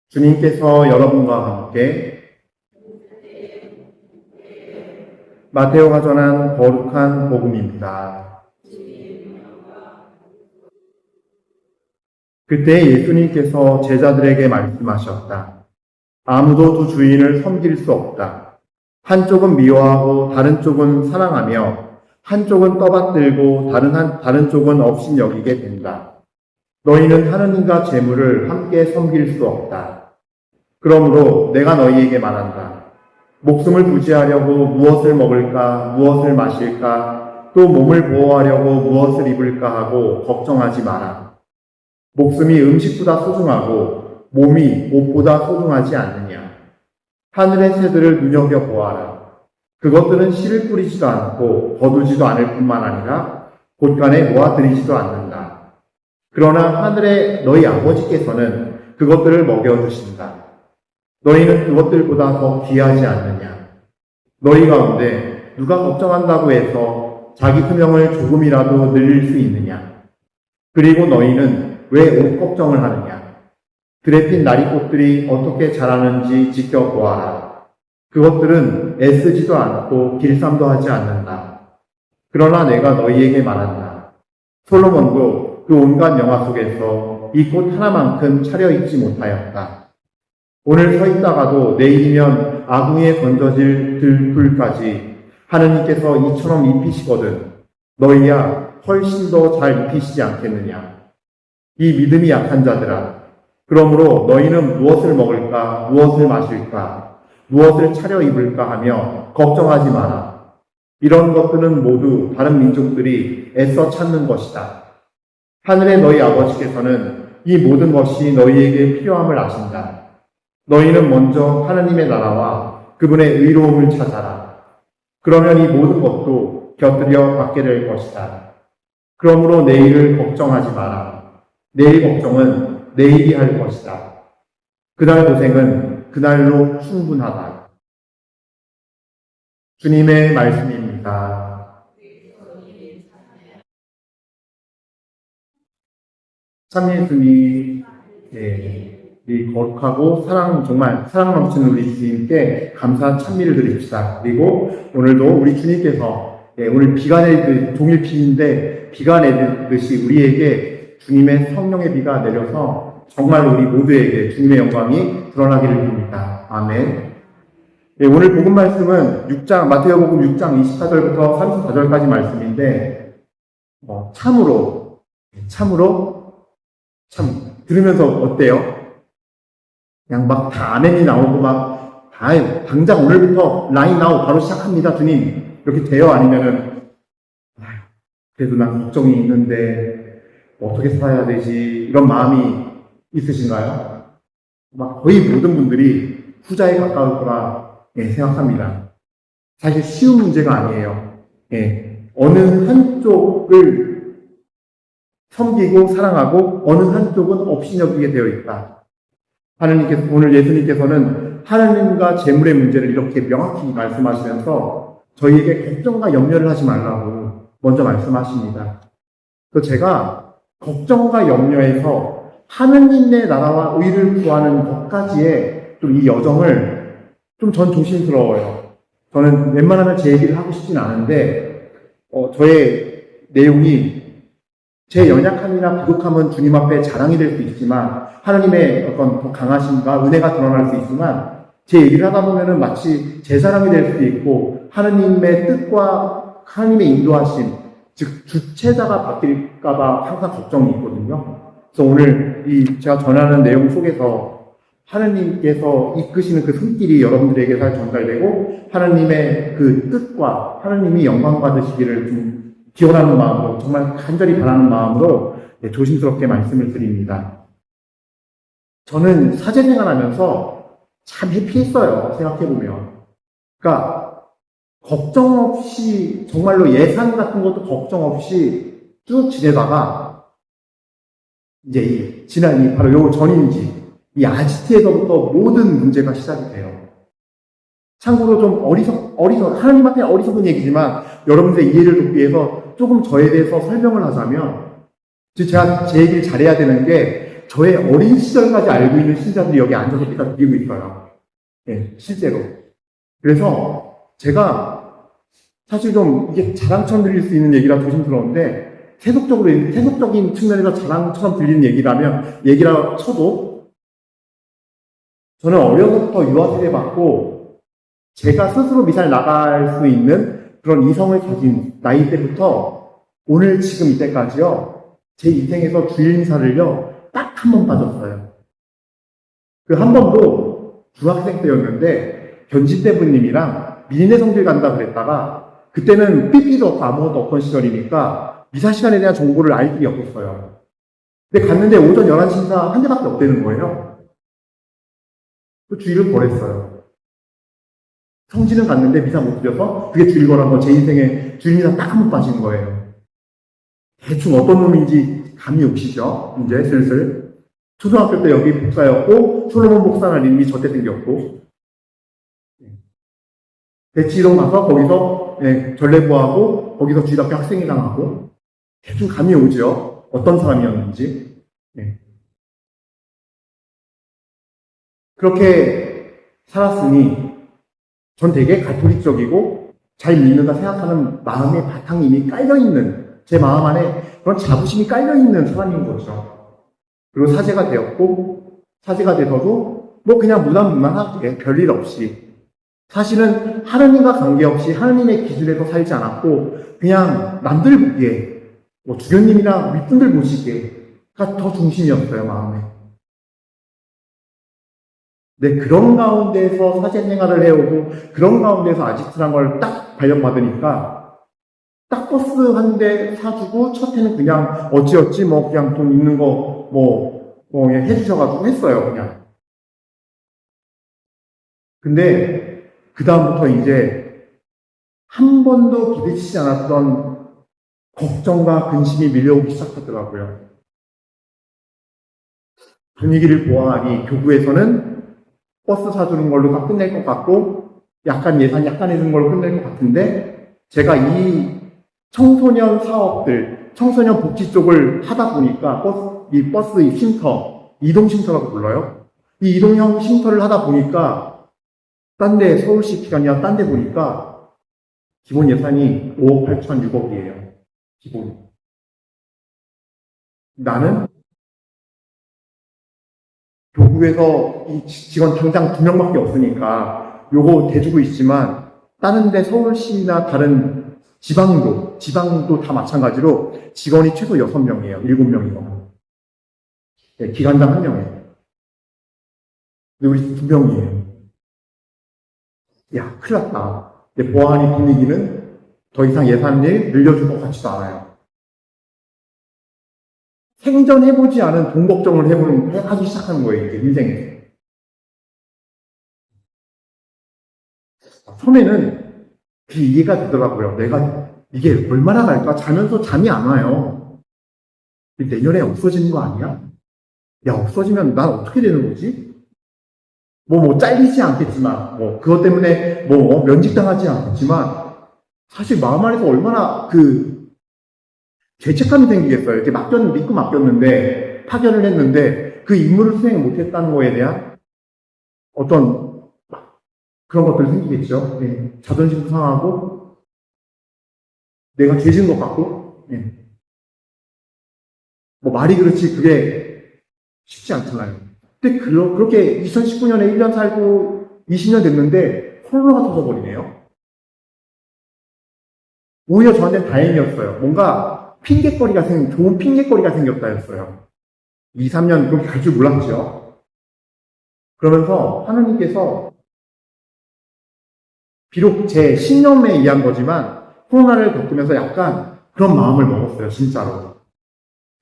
주님께서 여러분과 함께 마테오가 전한 거룩한 복음입니다. 그때 예수님께서 제자들에게 말씀하셨다. 아무도 두 주인을 섬길 수 없다. 한쪽은 미워하고 다른 쪽은 사랑하며 한쪽은 떠받들고 다른 쪽은 업신여기게 된다. 너희는 하느님과 재물을 함께 섬길 수 없다. 그러므로 내가 너희에게 말한다. 목숨을 부지하려고 무엇을 먹을까, 무엇을 마실까, 또 몸을 보호하려고 무엇을 입을까 하고 걱정하지 마라. 목숨이 음식보다 소중하고 몸이 옷보다 소중하지 않느냐. 하늘의 새들을 눈여겨보아라. 그것들은 씨를 뿌리지도 않고 거두지도 않을 뿐만 아니라 곳간에 모아들이지도 않는다. 그러나 하늘의 너희 아버지께서는 그것들을 먹여주신다. 너희는 그것들보다 더 귀하지 않느냐. 너희 가운데 누가 걱정한다고 해서 자기 수명을 조금이라도 늘릴 수 있느냐. 그리고 너희는 왜 옷 걱정을 하느냐. 들에 핀 나리꽃들이 어떻게 자라는지 지켜보아라. 그것들은 애쓰지도 않고 길쌈도 하지 않는다. 그러나 내가 너희에게 말한다. 솔로몬도 그 온갖 영화 속에서 이 꽃 하나만큼 차려입지 못하였다. 오늘 서 있다가도 내일이면 아궁이에 던져질 들불까지 하느님께서 이처럼 입히시거든 너희야 훨씬 더 잘 입히시지 않겠느냐. 이 믿음이 약한 자들아, 그러므로 너희는 무엇을 먹을까, 무엇을 마실까, 무엇을 차려입을까 하며 걱정하지 마라. 이런 것들은 모두 다른 민족들이 애써 찾는 것이다. 하늘의 너희 아버지께서는 이 모든 것이 너희에게 필요함을 아신다. 너희는 먼저 하나님의 나라와 그분의 의로움을 찾아라. 그러면 이 모든 것도 곁들여 받게 될 것이다. 그러므로 내일을 걱정하지 마라. 내일 걱정은 내일이 할 것이다. 그날 고생은 그날로 충분하다. 주님의 말씀입니다. 참 예수님, 이 거룩하고 정말 사랑 넘치는 우리 주님께 감사 찬미를 드립시다. 그리고 오늘도 우리 주님께서 오늘 비가 내리듯 종일 비인데 비가 내리듯이 우리에게 주님의 성령의 비가 내려서 정말로 우리 모두에게 주님의 영광이 드러나기를 빕니다. 아멘. 오늘 복음 말씀은 마태복음 6장 24절부터 34절까지 말씀인데 참으로 들으면서 어때요? 그냥 막 다 아멘이 나오고 당장 오늘부터 라인 나오 바로 시작합니다 주님 이렇게 돼요? 아니면은 그래도 난 걱정이 있는데 어떻게 살아야 되지 이런 마음이 있으신가요? 거의 모든 분들이 후자에 가까울 거라 생각합니다. 사실 쉬운 문제가 아니에요. 어느 한쪽을 섬기고 사랑하고 어느 한쪽은 업신여기게 되어 있다. 오늘 예수님께서는 하나님과 재물의 문제를 이렇게 명확히 말씀하시면서 저희에게 걱정과 염려를 하지 말라고 먼저 말씀하십니다. 그래서 제가 걱정과 염려에서 하느님의 나라와 의를 구하는 것까지의 좀 이 여정을 전 조심스러워요. 저는 웬만하면 제 얘기를 하고 싶진 않은데 저의 내용이 제 연약함이나 부족함은 주님 앞에 자랑이 될 수 있지만 하나님의 어떤 더 강하심과 은혜가 드러날 수 있지만 제 얘기를 하다 보면은 마치 제 자랑이 될 수도 있고 하나님의 뜻과 하나님의 인도하심, 즉 주체자가 바뀔까봐 항상 걱정이 있거든요. 그래서 오늘 제가 전하는 내용 속에서 하나님께서 이끄시는 그 손길이 여러분들에게 잘 전달되고 하나님의 그 뜻과 하나님이 영광 받으시기를 좀 기원하는 마음으로 정말 간절히 바라는 마음으로 조심스럽게 말씀을 드립니다. 저는 사제생활하면서 참 해피했어요. 생각해보면. 그러니까 걱정 없이 정말로 예산 같은 것도 걱정 없이 쭉 지내다가 이제 바로 요 전인지 이 아지트에서부터 모든 문제가 시작이 돼요. 참고로 좀 하나님 앞에 어리석은 얘기지만 여러분들의 이해를 돕기 위해서 조금 저에 대해서 설명을 하자면 제가 제 얘기를 잘해야 되는 게 저의 어린 시절까지 알고 있는 신자들이 여기 앉아서 기타 드리고 있어요. 예, 실제로. 그래서 제가 사실 좀 이게 자랑처럼 들릴 수 있는 얘기라 조심스러운데 세속적인 측면에서 자랑처럼 들리는 얘기라 쳐도 저는 어려서부터 유아 세례 받고 제가 스스로 미사를 나갈 수 있는 그런 이성을 가진 나이 때부터 오늘 지금 이때까지요. 제 인생에서 주일 미사를요. 딱 한 번 빠졌어요. 그 한 번도 중학생 때였는데 견지대부님이랑 미니네 성질 간다 그랬다가 그때는 삐삐도 없고 아무것도 없던 시절이니까 미사 시간에 대한 정보를 알 길이 없었어요. 근데 갔는데 오전 11시 인사 한 대밖에 없다는 거예요. 그 주일을 보냈어요. 성지는 갔는데 미사 못 드려서 그게 주일 거란 거 제 인생에 주일 미사 딱 한 번 빠진 거예요. 대충 어떤 놈인지 감이 오시죠? 이제 슬슬. 초등학교 때 여기 목사였고 솔로몬 목사라는 이름이 저때 생겼고 대치동 가서 거기서 전례부하고 거기서 주일학교 학생회장 하고 대충 감이 오죠. 어떤 사람이었는지. 그렇게 살았으니 전 되게 가톨릭적이고 잘 믿는다 생각하는 마음의 바탕이 이미 깔려있는 제 마음 안에 그런 자부심이 깔려있는 사람인 거죠. 그리고 사제가 되었고 사제가 돼서도 뭐 그냥 무난무난하게 별일 없이 사실은 하느님과 관계없이 하느님의 기준에서 살지 않았고 그냥 남들 보기에 뭐 주교님이나 윗분들 보시기에가 더 중심이었어요, 마음에. 네, 그런 가운데서 사제 생활을 해오고 그런 가운데서 아지트란 걸 딱 발령받으니까 딱 버스 한 대 사주고 첫 해는 그냥 어찌어찌 뭐 그냥 돈 있는 거 그냥 해주셔가지고 했어요, 그냥. 근데 그 다음부터 이제 한 번도 부딪히지 않았던 걱정과 근심이 밀려오기 시작하더라고요. 분위기를 보아하니 교구에서는 버스 사주는 걸로 다 끝낼 것 같고 약간 예산 약간 해주는 걸로 끝낼 것 같은데 제가 이 청소년 사업들, 청소년 복지 쪽을 하다 보니까 이 버스 쉼터, 이동쉼터라고 불러요. 이 이동형 쉼터를 하다 보니까 딴 데 서울시 기관이나 딴 데 보니까 기본 예산이 5억 8천 6억이에요. 기본. 나는 교구에서 이 직원 당장 2명밖에 없으니까 요거 대주고 있지만 다른 데 서울시나 다른 지방도 다 마찬가지로 직원이 최소 6명이에요. 7명이요. 네, 기관장 1명이에요. 근데 우리 2명이에요. 야, 큰일 났다. 근데 보아하니 분위기는 더 이상 예산을 늘려줄 것 같지도 않아요. 생전해보지 않은 돈 걱정을 하기 시작하는 거예요, 이제 인생에서. 처음에는 그게 이해가 되더라고요. 내가 이게 얼마나 갈까? 자면서 잠이 안 와요. 내년에 없어지는 거 아니야? 야, 없어지면 난 어떻게 되는 거지? 잘리지 않겠지만, 그것 때문에 면직당하지 않겠지만, 사실 마음 안에서 얼마나 죄책감이 생기겠어요. 이렇게 믿고 맡겼는데, 파견을 했는데, 그 임무를 수행 못했다는 거에 대한 어떤 그런 것들이 생기겠죠. 네. 자존심도 상하고, 내가 죄진 것 같고, 네. 말이 그렇지, 그게 쉽지 않잖아요. 근데 그렇게 2019년에 1년 살고 20년 됐는데, 코로나가 터져버리네요. 오히려 저한테는 다행이었어요. 뭔가 좋은 핑계거리가 생겼다였어요. 2, 3년 그렇게 갈 줄 몰랐죠. 그러면서 하느님께서 비록 제 신념에 의한 거지만 코로나를 겪으면서 약간 그런 마음을 먹었어요. 진짜로.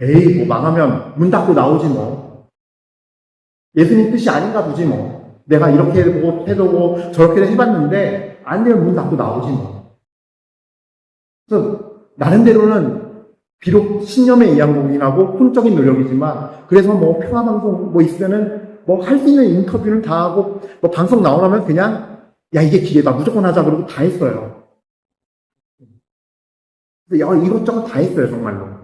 에이, 망하면 문 닫고 나오지 뭐. 예수님 뜻이 아닌가 보지 뭐. 내가 이렇게 해보고 저렇게 해봤는데 안 되면 문 닫고 나오지 뭐. 그래서 나름대로는 비록 신념에 의한 거긴 하고 혼적인 노력이지만 그래서 평화방송 있으면은 할 수 있는 인터뷰는 다 하고 방송 나오려면 그냥 야 이게 기회다 무조건 하자 그러고 다 했어요. 이것저것 다 했어요 정말로.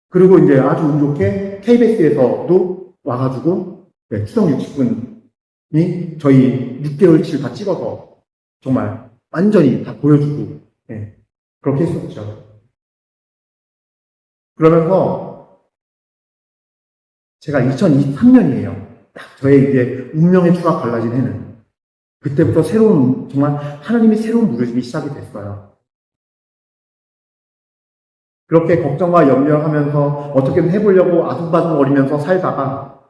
그리고 이제 아주 운 좋게 KBS에서도 와가지고 추석 60분이 저희 6개월치를 다 찍어서 정말 완전히 다 보여주고 그렇게 했었죠. 그러면서 제가 2023년이에요. 딱 저의 이제 운명의 추가 갈라진 해는. 그때부터 정말 하나님이 새로운 부르심이 시작이 됐어요. 그렇게 걱정과 염려하면서 어떻게든 해보려고 아둥바둥거리면서 살다가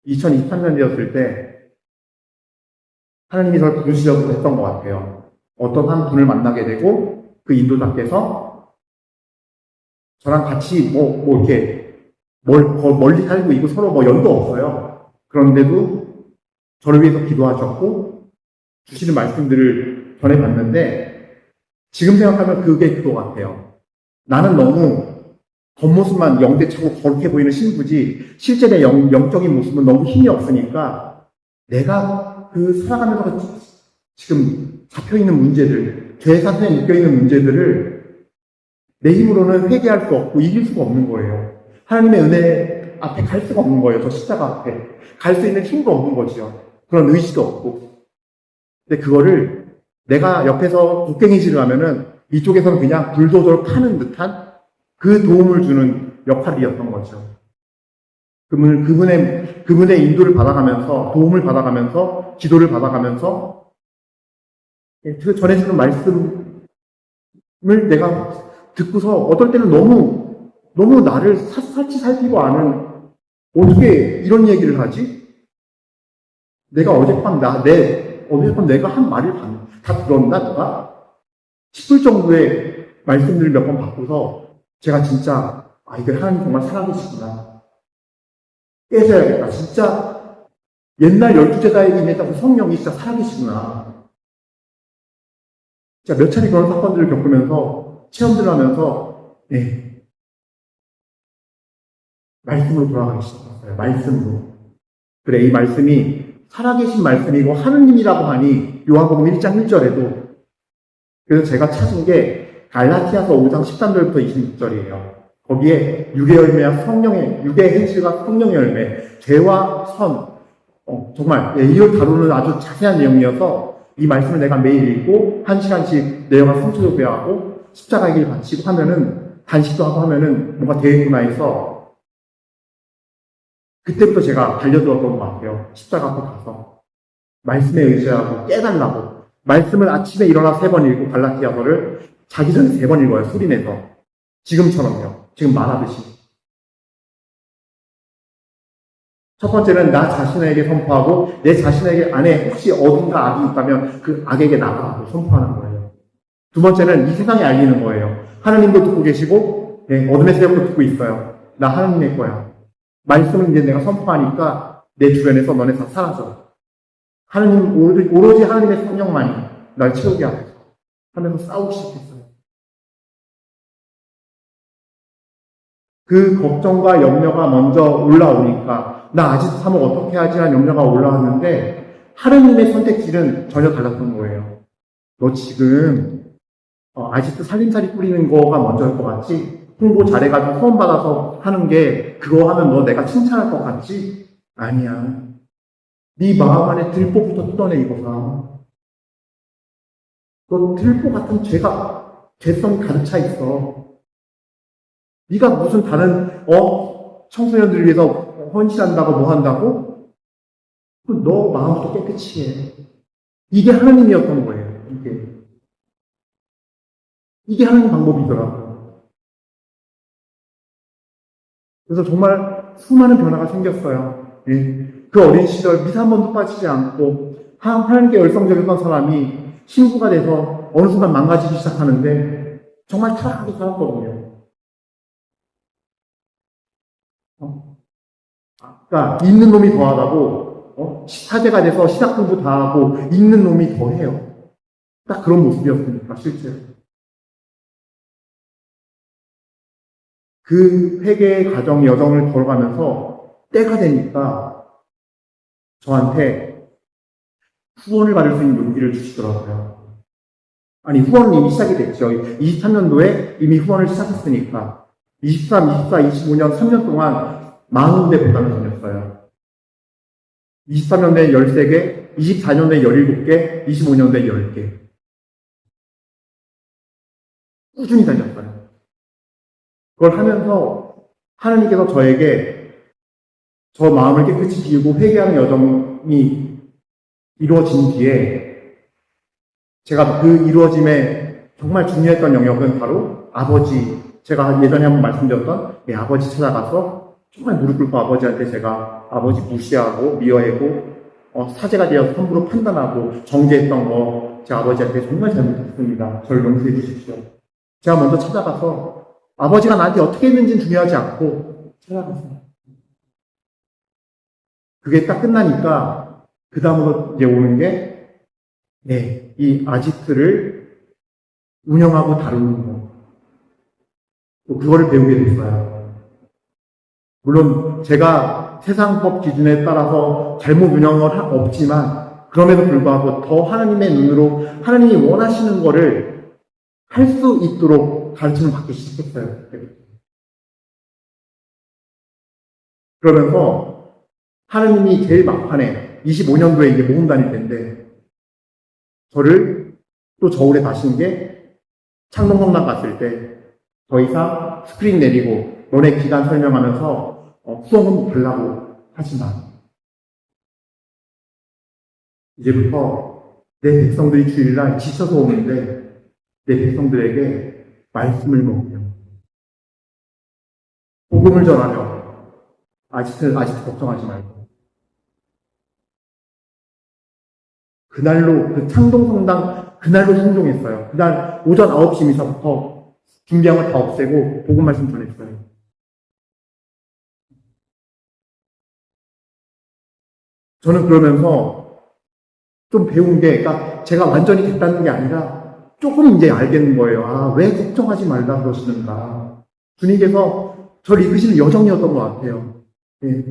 2023년 되었을 때 하나님이 저를 부르시려고 했던 것 같아요. 어떤 한 분을 만나게 되고 그 인도자께서 저랑 같이 이렇게 멀리 살고 있고 서로 연도 없어요. 그런데도 저를 위해서 기도하셨고 주시는 말씀들을 전해봤는데 지금 생각하면 그게 그거 같아요. 나는 너무 겉모습만 영대차고 거룩해 보이는 신부지 실제 내 영적인 모습은 너무 힘이 없으니까 내가 살아가면서 지금 잡혀있는 문제들, 죄 사슬에 묶여있는 문제들을 내 힘으로는 회개할 수 없고 이길 수가 없는 거예요. 하나님의 은혜 앞에 갈 수가 없는 거예요. 저 십자가 앞에. 갈 수 있는 힘도 없는 거죠. 그런 의지도 없고. 근데 그거를 내가 옆에서 곡괭이질을 하면은 이쪽에서는 그냥 불도저를 파는 듯한 그 도움을 주는 역할이었던 거죠. 그분의 인도를 받아가면서, 도움을 받아가면서, 기도를 받아가면서, 그 전해주는 말씀을 내가 듣고서 어떨 때는 너무 나를 살치 살피고 아는, 어떻게 이런 얘기를 하지? 내가 어젯밤 내가 한 말을 다 들었나, 누가? 싶을 정도의 말씀들을 몇 번 받고서 제가 진짜 이게 하나님 정말 살아계시구나. 깨져야겠다. 진짜 옛날 12제자에게 임했다고 성령이 진짜 살아계시구나. 진짜 몇 차례 그런 사건들을 겪으면서 체험들을 하면서 말씀으로 돌아가기 시작했어요. 말씀으로. 그래, 이 말씀이 살아계신 말씀이고 하느님이라고 하니 요한복음 1장 1절에도 그래서 제가 찾은 게 갈라티아서 5장 13절부터 26절이에요. 거기에 육의 열매와 육의 행실과 성령의 열매, 죄와 선, 정말 이걸 다루는 아주 자세한 내용이어서 이 말씀을 내가 매일 읽고 한 시간씩 내용을 성취도 배워하고 십자가의 길 바치고 하면은 단식도 하고 하면은 뭔가 되겠구나 해서 그때부터 제가 달려들었던 것 같아요. 십자가 앞에 가서 말씀에 의지하고 깨달라고. 말씀을 아침에 일어나 3번 읽고 갈라티아서를 자기 전에 3번 읽어요. 소리내서. 지금처럼요. 지금 말하듯이. 첫 번째는 나 자신에게 선포하고 내 자신에게 안에 혹시 어딘가 악이 있다면 그 악에게 나가라고 선포하는 거예요. 두 번째는 이 세상에 알리는 거예요. 하나님도 듣고 계시고 어둠의 세력도 듣고 있어요. 나 하나님의 거야. 말씀을 이제 내가 선포하니까 내 주변에서 너네 다 사라져. 오로지 하나님의 성령만이 날 채우게 하면서 싸우기 시작했어요. 그 걱정과 염려가 먼저 올라오니까 나 아직도 사목 어떻게 하지? 하는 염려가 올라왔는데 하느님의 선택지는 전혀 달랐던 거예요. 너 지금 아직도 살림살이 뿌리는 거가 먼저일 것 같지? 홍보 잘해가지고 후원받아서 하는 게 그거 하면 너 내가 칭찬할 것 같지? 아니야. 네 마음 안에 들보부터 뜯어내 이거가. 너 들보 같은 죄성이 가득 차 있어. 네가 무슨 다른 청소년들을 위해서 헌신한다고 뭐 한다고? 너 마음부터 깨끗이 해. 이게 하나님이었던 거예요. 이게 하나님 방법이더라고요. 그래서 정말 수많은 변화가 생겼어요. 그 어린 시절 미사 한 번도 빠지지 않고 하나님께 열성적이었던 사람이 신부가 돼서 어느 순간 망가지기 시작하는데 정말 타락하게 살았거든요. 그러니까 있는 놈이 더하다고 사제가 돼서 신학 공부 다 하고 있는 놈이 더해요. 딱 그런 모습이었으니까 실제로. 그 회개의 과정, 여정을 걸어가면서 때가 되니까 저한테 후원을 받을 수 있는 용기를 주시더라고요. 아니, 후원은 이미 시작이 됐죠. 23년도에 이미 후원을 시작했으니까. 23, 24, 25년 3년 동안 40대 복당을 다녔어요. 23년도에 13개, 24년도에 17개, 25년도에 10개. 꾸준히 다녔어요. 그걸 하면서 하나님께서 저에게 저 마음을 깨끗이 비우고 회개하는 여정이 이루어진 뒤에 제가 그 이루어짐에 정말 중요했던 영역은 바로 아버지, 제가 예전에 한번 말씀드렸던 아버지 찾아가서 정말 무릎 꿇고 아버지한테 제가 아버지 무시하고 미워하고 사제가 되어서 함부로 판단하고 정죄했던 거 제 아버지한테 정말 잘못했습니다. 저를 용서해 주십시오. 제가 먼저 찾아가서 아버지가 나한테 어떻게 했는지는 중요하지 않고 찾아갔어요. 그게 딱 끝나니까 그 다음으로 이제 오는 게 이 아지트를 운영하고 다루는 거. 또 그거를 배우게 됐어요. 물론 제가 세상법 기준에 따라서 잘못 운영을 없지만 그럼에도 불구하고 더 하나님의 눈으로 하나님이 원하시는 거를 할 수 있도록 가르침을 받기 시작했어요. 그러면서 하나님이 제일 막판에 25년도에 이제 모금 다닐 때인데 저를 또 저울에 다신 게 창동성당 갔을 때 더 이상 스크린 내리고 너네 기간 설명하면서 수업은 달라고 하지 마. 이제부터 내 백성들이 주일날 지쳐서 오는데 내 백성들에게 말씀을 먹여. 복음을 전하며 아직도 걱정하지 말고. 그날로 그 창동성당 그날로 순종했어요. 그날 오전 9시 미사부터 준비한 걸 다 없애고 복음 말씀 전했어요. 저는 그러면서 좀 배운 게, 그러니까 제가 완전히 됐다는 게 아니라 조금 이제 알겠는 거예요. 아, 왜 걱정하지 말라 그러시는가. 주님께서 저를 이끄시는 여정이었던 것 같아요. 예.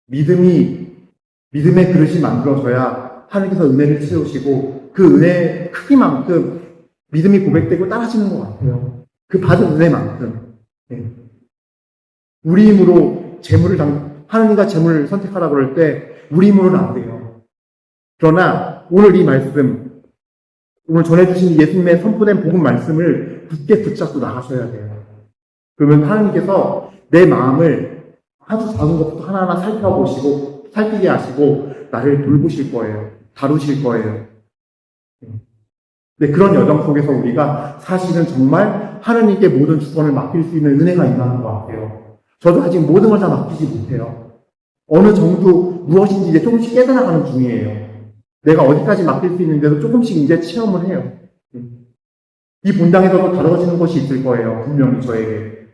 믿음의 그릇이 만들어져야 하나님께서 은혜를 채우시고 그 은혜의 크기만큼 믿음이 고백되고 따라지는 것 같아요. 그 받은 은혜만큼. 예. 우리 힘으로 하나님과 재물을 선택하라 그럴 때 우리 힘으로는 안 돼요. 그러나 오늘 이 말씀, 오늘 전해주신 예수님의 선포된 복음 말씀을 굳게 붙잡고 나가셔야 돼요. 그러면 하나님께서 내 마음을 아주 작은 것부터 하나하나 살펴보시고 살피게 하시고 나를 돌보실 거예요. 다루실 거예요. 네, 그런 여정 속에서 우리가 사실은 정말 하나님께 모든 주권을 맡길 수 있는 은혜가 임하는 것 같아요. 저도 아직 모든 걸 다 맡기지 못해요. 어느 정도 무엇인지 이제 조금씩 깨달아가는 중이에요. 내가 어디까지 맡길 수 있는데도 조금씩 이제 체험을 해요. 이 본당에서도 다뤄지는 것이 있을 거예요. 분명히 저에게.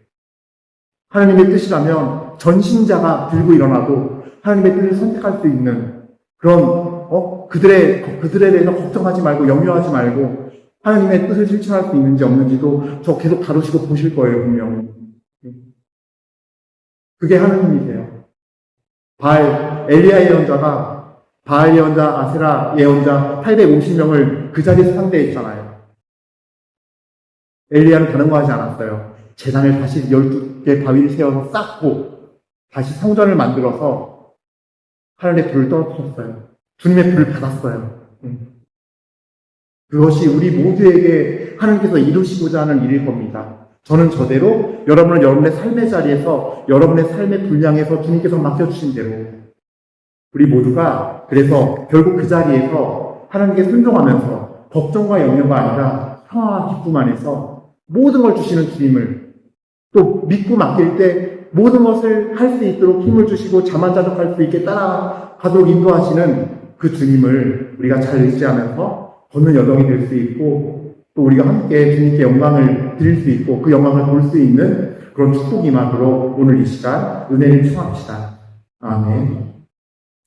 하나님의 뜻이라면 전신자가 들고 일어나도 하나님의 뜻을 선택할 수 있는 그런 그들에 대해서 걱정하지 말고 염려하지 말고 하나님의 뜻을 실천할 수 있는지 없는지도 저 계속 다루시고 보실 거예요. 분명히. 그게 하나님이세요. 엘리야 예언자가 바알 예언자, 아세라 예언자 850명을 그 자리에서 상대했잖아요. 엘리야는 다른 거 하지 않았어요. 제단을 다시 12개 바위를 세워서 쌓고 다시 성전을 만들어서 하늘의 불을 떨어뜨렸어요. 주님의 불을 받았어요. 그것이 우리 모두에게 하나님께서 이루시고자 하는 일일 겁니다. 저는 저대로, 여러분은 여러분의 삶의 자리에서, 여러분의 삶의 분량에서 주님께서 맡겨주신 대로 우리 모두가 그래서 결국 그 자리에서 하나님께 순종하면서 걱정과 염려가 아니라 평화와 기쁨 안에서 모든 걸 주시는 주님을 또 믿고 맡길 때 모든 것을 할 수 있도록 힘을 주시고 자만자족할 수 있게 따라가도록 인도하시는 그 주님을 우리가 잘 의지하면서 걷는 여정이 될 수 있고 또 우리가 함께 주님께 영광을 드릴 수 있고 그 영광을 볼 수 있는 그런 축복 임하도록 오늘 이 시간 은혜를 청합시다. 아멘.